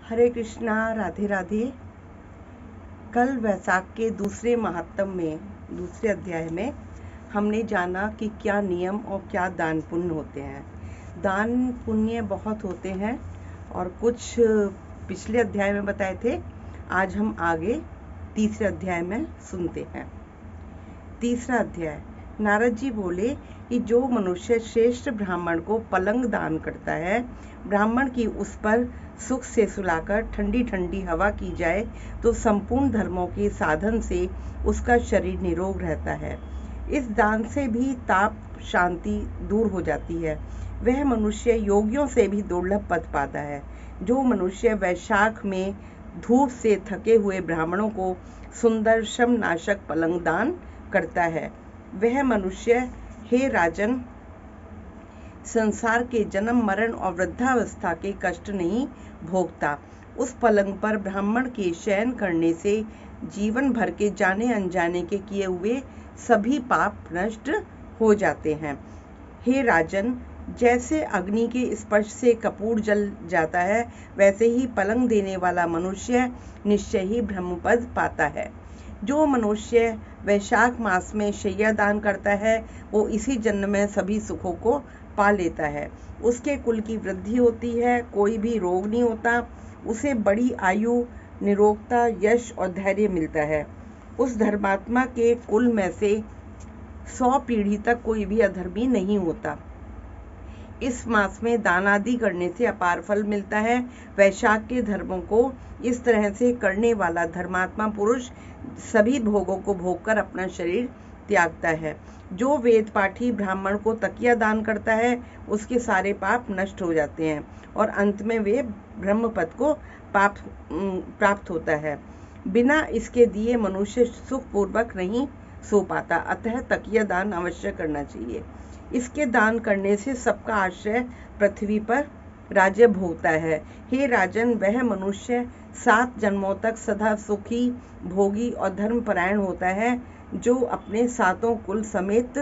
हरे कृष्णा, राधे राधे। कल वैशाख के दूसरे महात्म में, दूसरे अध्याय में हमने जाना कि क्या नियम और क्या दान पुण्य होते हैं। दान पुण्य बहुत होते हैं और कुछ पिछले अध्याय में बताए थे। आज हम आगे तीसरे अध्याय में सुनते हैं। तीसरा अध्याय। नारद जी बोले कि जो मनुष्य श्रेष्ठ ब्राह्मण को पलंग दान करता है, ब्राह्मण की उस पर सुख से सुलाकर ठंडी ठंडी हवा की जाए तो संपूर्ण धर्मों के साधन से उसका शरीर निरोग रहता है। इस दान से भी ताप शांति दूर हो जाती है। वह मनुष्य योगियों से भी दुर्लभ पद पाता है। जो मनुष्य वैशाख में धूप से थके हुए ब्राह्मणों को सुंदर श्रमनाशक पलंग दान करता है, वह मनुष्य, हे राजन, संसार के जन्म मरण और वृद्धावस्था के कष्ट नहीं भोगता। उस पलंग पर ब्राह्मण के शयन करने से जीवन भर के जाने अनजाने के किए हुए सभी पाप नष्ट हो जाते हैं। हे राजन, जैसे अग्नि के स्पर्श से कपूर जल जाता है, वैसे ही पलंग देने वाला मनुष्य निश्चय ही ब्रह्मपद पाता है। जो मनुष्य वैशाख मास में शैया दान करता है, वो इसी जन्म में सभी सुखों को पा लेता है। उसके कुल की वृद्धि होती है, कोई भी रोग नहीं होता, उसे बड़ी आयु, निरोगता, यश और धैर्य मिलता है। उस धर्मात्मा के कुल में से 100 पीढ़ी तक कोई भी अधर्मी नहीं होता। इस मास में दान आदि करने से अपार फल मिलता है। वैशाख के धर्मों को इस तरह से करने वाला धर्मात्मा पुरुष सभी भोगों को भोगकर अपना शरीर त्यागता है। जो वेद पाठी ब्राह्मण को तकिया दान करता है, उसके सारे पाप नष्ट हो जाते हैं और अंत में वे ब्रह्मपद को प्राप्त होता है। बिना इसके दिए मनुष्य सुख पूर्वक नहीं सो पाता, अतः तकिया दान अवश्य करना चाहिए। इसके दान करने से सबका आश्रय पृथ्वी पर राज्य भोगता है। हे राजन, वह मनुष्य 7 जन्मों तक सदा सुखी, भोगी और धर्मपरायण होता है, जो अपने 7 कुल समेत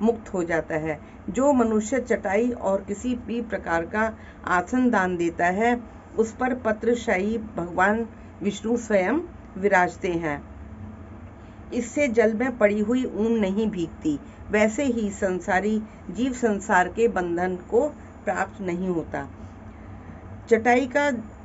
मुक्त हो जाता है। जो मनुष्य चटाई और किसी भी प्रकार का आसन दान देता है, उस पर पत्रशाही भगवान विष्णु स्वयं विराजते हैं। इससे जल में पड़ी हुई ऊन नहीं भीगती। वैसे ही संसारी जीव संसार के बंधन को प्राप्त नहीं होता।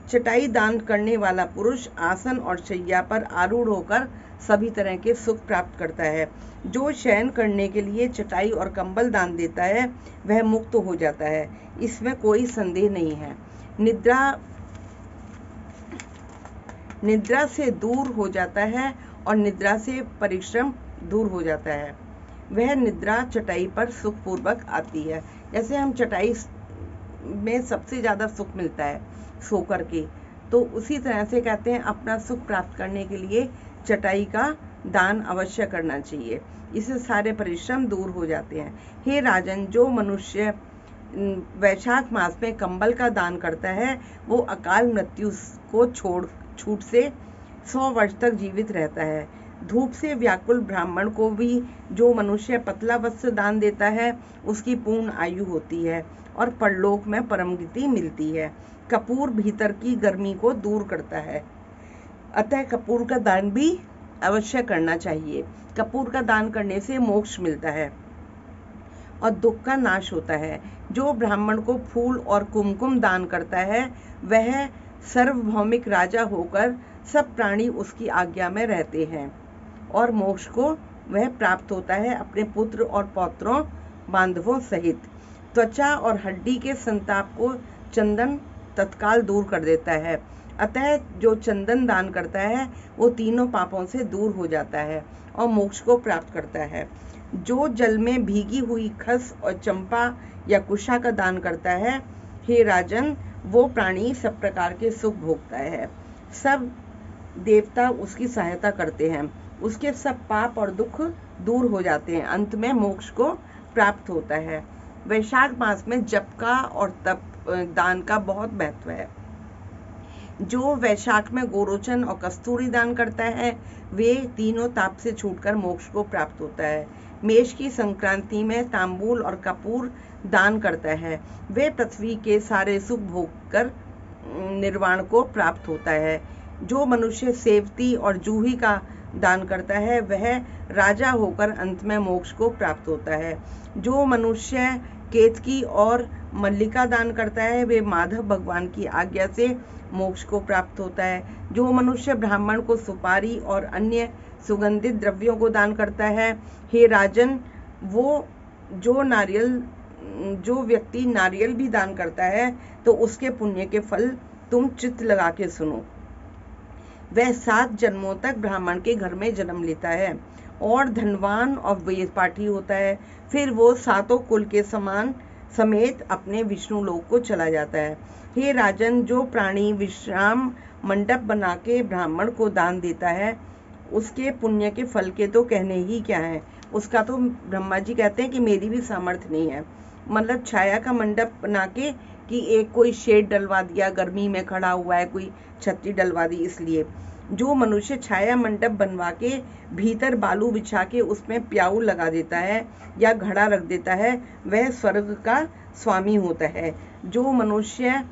चटाई दान करने वाला पुरुष आसन और शैया पर आरूढ़ होकर सभी तरह के सुख प्राप्त करता है। जो शयन करने के लिए चटाई और कंबल दान देता है, वह मुक्त हो जाता है, इसमें कोई संदेह नहीं है। निद्रा से दूर हो जाता है और निद्रा से परिश्रम दूर हो जाता है। वह निद्रा चटाई पर सुखपूर्वक आती है। जैसे हम चटाई में सबसे ज़्यादा सुख मिलता है सो कर के, तो उसी तरह से कहते हैं अपना सुख प्राप्त करने के लिए चटाई का दान अवश्य करना चाहिए। इससे सारे परिश्रम दूर हो जाते हैं। हे राजन, जो मनुष्य वैशाख मास में कंबल का दान करता है, वो अकाल मृत्यु को छूट से 100 वर्ष तक जीवित रहता है। धूप से व्याकुल ब्राह्मण को भी जो मनुष्य पतला वस्त्र दान देता है, उसकी पूर्ण आयु होती है और परलोक में परम गति मिलती है। कपूर भीतर की गर्मी को दूर करता है, अतः कपूर का दान भी अवश्य करना चाहिए। कपूर का दान करने से मोक्ष मिलता है और दुख का नाश होता है। जो ब्राह्मण को फूल और कुमकुम दान करता है, वह सार्वभौमिक राजा होकर सब प्राणी उसकी आज्ञा में रहते हैं और मोक्ष को वह प्राप्त होता है अपने पुत्र और पौत्रों बांधवों सहित। त्वचा और हड्डी के संताप को चंदन तत्काल दूर कर देता है, अतः जो चंदन दान करता है, वो तीनों पापों से दूर हो जाता है और मोक्ष को प्राप्त करता है। जो जल में भीगी हुई खस और चंपा या कुशा का दान करता है, हे राजन, वो प्राणी सब प्रकार के सुख भोगता है। सब देवता उसकी सहायता करते हैं, उसके सब पाप और दुख दूर हो जाते हैं, अंत में मोक्ष को प्राप्त होता है। वैशाख मास में जप का और तप दान का बहुत महत्व है। जो वैशाख में गोरोचन और कस्तूरी दान करता है, वे तीनों ताप से छूटकर मोक्ष को प्राप्त होता है। मेष की संक्रांति में तांबूल और कपूर दान करता है, वे पृथ्वी के सारे सुख भोग कर निर्वाण को प्राप्त होता है। जो मनुष्य सेवती और जूही का दान करता है वह राजा होकर अंत में मोक्ष को प्राप्त होता है। जो मनुष्य केतकी और मल्लिका दान करता है वे माधव भगवान की आज्ञा से मोक्ष को प्राप्त होता है। जो मनुष्य ब्राह्मण को सुपारी और अन्य सुगंधित द्रव्यों को दान करता है, हे राजन, वो जो व्यक्ति नारियल भी दान करता है तो उसके पुण्य के फल तुम चित्त लगा के सुनो। वह 7 जन्मों तक ब्राह्मण के घर में जन्म लेता है और धनवान और वेद पाठी होता है। फिर वो 7 कुल के समेत अपने विष्णु लोक को चला जाता है। हे राजन, जो प्राणी विश्राम मंडप बना के ब्राह्मण को दान देता है उसके पुण्य के फल के तो कहने ही क्या है। उसका तो ब्रह्मा जी कहते हैं कि मेरी भी सामर्थ्य नहीं है। मतलब छाया का मंडप बना के कि एक कोई शेड डलवा दिया, गर्मी में खड़ा हुआ है, कोई छतरी डलवा दी, इसलिए। जो मनुष्य छाया मंडप बनवा के भीतर बालू बिछा के उसमें प्याऊ लगा देता है या घड़ा रख देता है वह स्वर्ग का स्वामी होता है। जो मनुष्य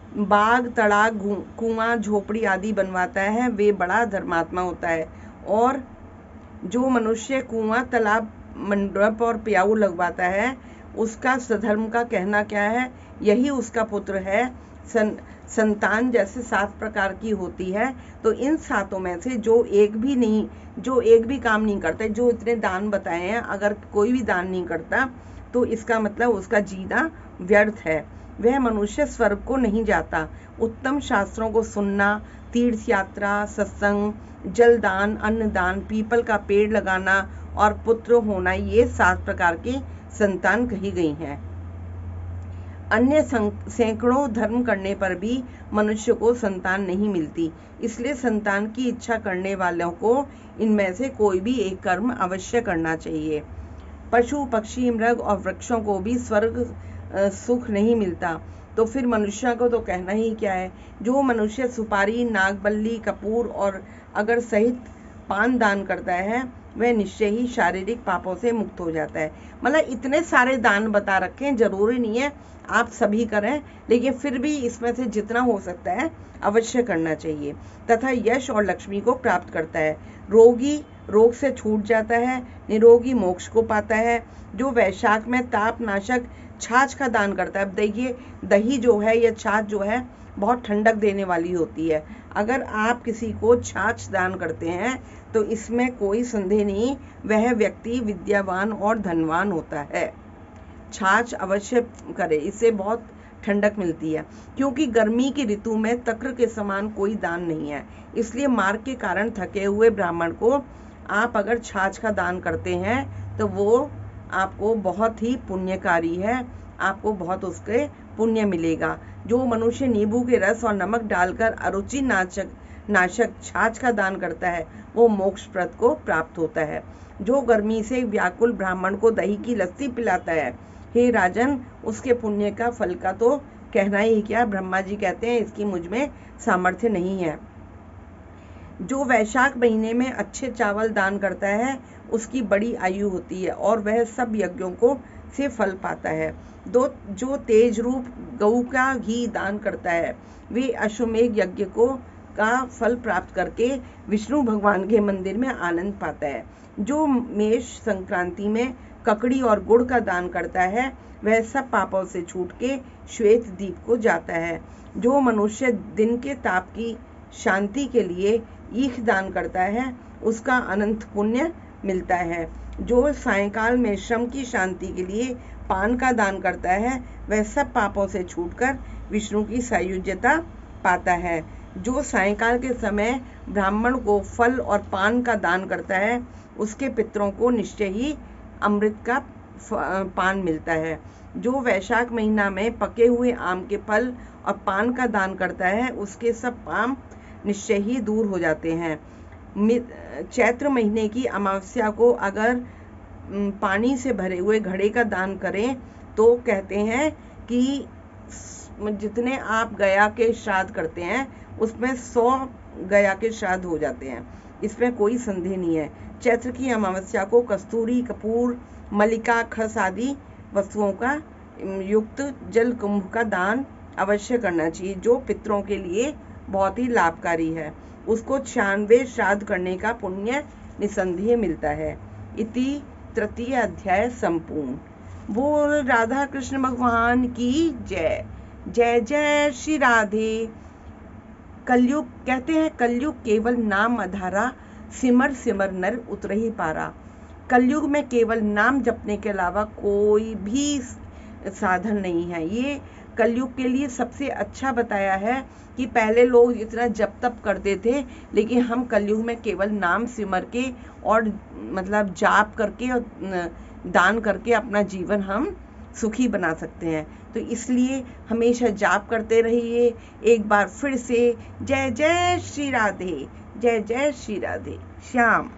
बाग, तड़ाग, कुआं, झोपड़ी आदि बनवाता है वे बड़ा धर्मात्मा होता है। और जो मनुष्य कुआं, तालाब, मंडप और प्याऊ लगवाता है उसका सधर्म का कहना क्या है, यही उसका पुत्र है। संतान जैसे 7 प्रकार की होती है, तो इन 7 में से जो एक भी काम नहीं करता, जो इतने दान बताए हैं, अगर कोई भी दान नहीं करता तो इसका मतलब उसका जीना व्यर्थ है। वह मनुष्य स्वर्ग को नहीं जाता। उत्तम शास्त्रों को सुनना, तीर्थ यात्रा, सत्संग, जलदान, अन्नदान, पीपल का पेड़ लगाना और पुत्र होना, ये 7 प्रकार की संतान कही गई हैं। अन्य सैकड़ों धर्म करने पर भी मनुष्य को संतान नहीं मिलती। इसलिए संतान की इच्छा करने वालों को इनमें से कोई भी एक कर्म अवश्य करना चाहिए। पशु, पक्षी, मृग और वृक्षों को भी स्वर्ग सुख नहीं मिलता, तो फिर मनुष्य को तो कहना ही क्या है। जो मनुष्य सुपारी, नागबल्ली, कपूर और अगर सहित पान दान करता है वह निश्चय ही शारीरिक पापों से मुक्त हो जाता है। मतलब इतने सारे दान बता रखे हैं, जरूरी नहीं है आप सभी करें, लेकिन फिर भी इसमें से जितना हो सकता है अवश्य करना चाहिए। तथा यश और लक्ष्मी को प्राप्त करता है। रोगी रोग से छूट जाता है, निरोगी मोक्ष को पाता है। जो वैशाख में ताप नाशक छाछ का दान करता है, अब देखिए दही जो है या छाछ जो है बहुत ठंडक देने वाली होती है। अगर आप किसी को छाछ दान करते हैं तो इसमें कोई संदेह नहीं, वह व्यक्ति विद्यावान और धनवान होता है। छाछ अवश्य करे, इससे बहुत ठंडक मिलती है, क्योंकि गर्मी की ऋतु में तक्र के समान कोई दान नहीं है। इसलिए मार्ग के कारण थके हुए ब्राह्मण को आप अगर छाछ का दान करते हैं तो वो आपको बहुत ही पुण्यकारी है, आपको बहुत उसके पुण्य मिलेगा। जो मनुष्य नींबू के रस और नमक डालकर अरुचि नाशक छाछ का दान करता है वो मोक्षप्रद को प्राप्त होता है। जो गर्मी से व्याकुल ब्राह्मण को दही की लस्सी पिलाता है, हे राजन, उसके पुण्य का फल का तो कहना ही क्या। ब्रह्मा जी कहते हैं इसकी मुझ में सामर्थ्य नहीं है। जो वैशाख महीने में अच्छे चावल दान करता है उसकी बड़ी आयु होती है और वह सब यज्ञों को से फल पाता है। जो तेज रूप गऊ का घी दान करता है वे अश्वमेघ यज्ञ का फल प्राप्त करके विष्णु भगवान के मंदिर में आनंद पाता है। जो मेष संक्रांति में ककड़ी और गुड़ का दान करता है वह सब पापों से छूट के श्वेत द्वीप को जाता है। जो मनुष्य दिन के ताप की शांति के लिए ईख दान करता है उसका अनंत पुण्य मिलता है। जो सायंकाल में श्रम की शांति के लिए पान का दान करता है वह सब पापों से छूटकर विष्णु की सायुज्यता पाता है। जो सायंकाल के समय ब्राह्मण को फल और पान का दान करता है उसके पितरों को निश्चय ही अमृत का पान मिलता है। जो वैशाख महीना में पके हुए आम के फल और पान का दान करता है उसके सब पाप निश्चय ही दूर हो जाते हैं। चैत्र महीने की अमावस्या को अगर पानी से भरे हुए घड़े का दान करें तो कहते हैं कि जितने आप गया के श्राद्ध करते हैं उसमें 100 गया के श्राद्ध हो जाते हैं, इसमें कोई संदेह नहीं है। चैत्र की अमावस्या को कस्तूरी, कपूर, मलिका, खस आदि वस्तुओं का युक्त जल कुंभ का दान अवश्य करना चाहिए, जो पितरों के लिए बहुत ही लाभकारी है। उसको 96 श्राद्ध करने का पुण्य निसंदेह मिलता है। इति तृतीय अध्याय संपूर्ण। बोल राधा कृष्ण भगवान की जय। जय जय श्री राधे। कलयुग कहते हैं, कलयुग केवल नाम आधारा, सिमर सिमर नर उतरहि पारा। कलयुग में केवल नाम जपने के अलावा कोई भी साधन नहीं है। ये कलयुग के लिए सबसे अच्छा बताया है कि पहले लोग इतना जप तप करते थे, लेकिन हम कलयुग में केवल नाम सिमर के और मतलब जाप करके और दान करके अपना जीवन हम सुखी बना सकते हैं। तो इसलिए हमेशा जाप करते रहिए। एक बार फिर से जय जय श्री राधे, जय जय श्री राधे। श्याम।